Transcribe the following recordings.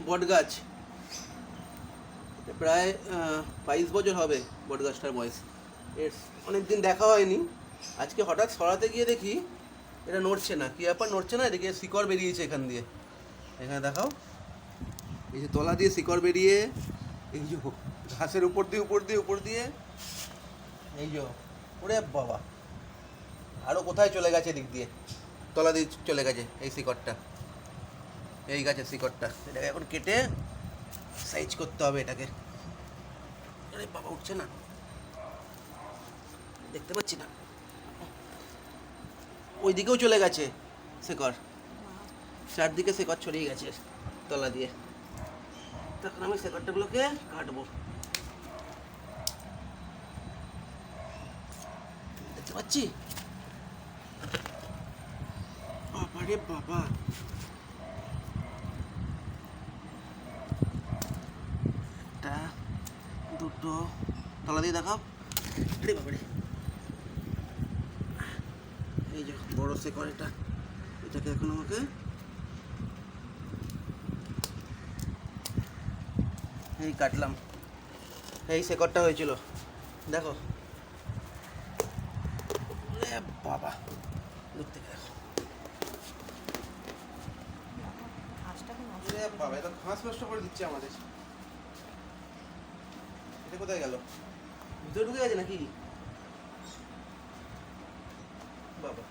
বট গাছ, প্রায় 22 বছর হবে বট গাছটার বয়স। এর অনেক দিন দেখা হয়নি, আজকে হঠাৎ সরাতে গিয়ে দেখি এটা নড়ছে না। কী ব্যাপার নড়ছে না? এদিকে শিকড় বেরিয়েছে এখান দিয়ে, এখানে দেখাও, এই যে তলা দিয়ে শিকড় বেরিয়ে এই যে ঘাসের উপর দিয়ে এই যে, ওরে বাবা, আরও কোথায় চলে গেছে এদিক দিয়ে, তলা দিয়ে চলে গেছে এই শিকড়টা, এই গাছের শিকড়টা। এটাকে এখন কেটে সাইজ করতে হবে এটাকে। আরে বাবা, উঠছে না, দেখতে পাচ্ছি না। ওই দিকেও চলে গেছে শিকড়, চারদিকে শিকড় ছড়িয়ে গেছে তলা দিয়ে। তখন আমি শিকড়টাগুলোকে কাটবো। দেখতে পাচ্ছি, বাবা রে বাবা, একটা দুটো, তলা দিয়ে দেখাও। আরে বাবা রে, এই যে বড় শিকড় এটা, এটাকে এখন আমাকে এই কাটলাম। এই শিকড়টা হয়েছিল, দেখো। বাবা, দূর থেকে দেখো। বাবা, এটা ঘাস নষ্ট করে দিচ্ছে আমাদের। এটা কোথায় গেল? ভিতরে ঢুকে গেছে নাকি? বাবা,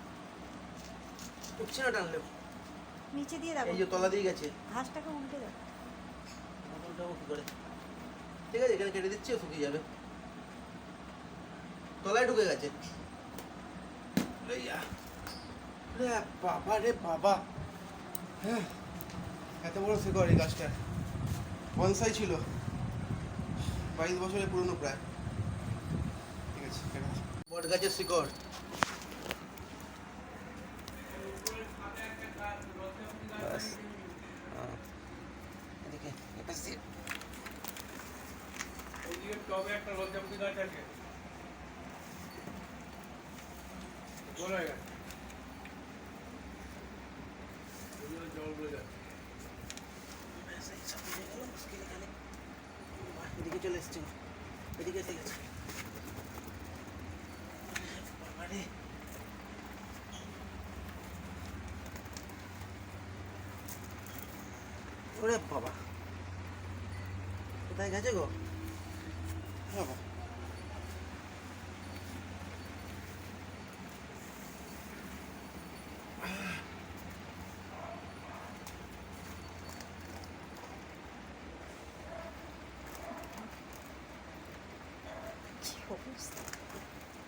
উঠছে না টানলেও। নিচে দিয়ে দাও, এই যে তলা দিয়ে গেছে। ঘাসটাকে উল্টে দাও। উল্টাবো কি করে? ঠিক আছে, এখানে কেটে দিচ্ছি, শুকিয়ে যাবে। তলায় ঢুকে গেছে। বাবা রে বাবা, হ্যাঁ, এত বড় শিকড় এই গাছটা। বনসাই ছিল, 22 বছরের পুরনো প্রায়। ঠিক আছে, বট গাছের শিকড়। এদিকে এটা ওইদিকে টবে একটা লজ্জাপতি গাছ আছে, বড় হয়ে গেছে, ওইগুলো জল বলে যাচ্ছে। এদিকে চলে এসছে, এদিকে এসে গেছে। বাবারে, ওরে বাবা, কোথায় গেছে গো বাবা?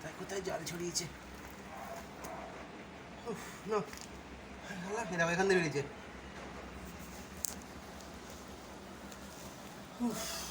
তাই কোথায় জাল ছড়িয়েছে? উফ, না, এখান থেকে বেরিয়েছে। উফ।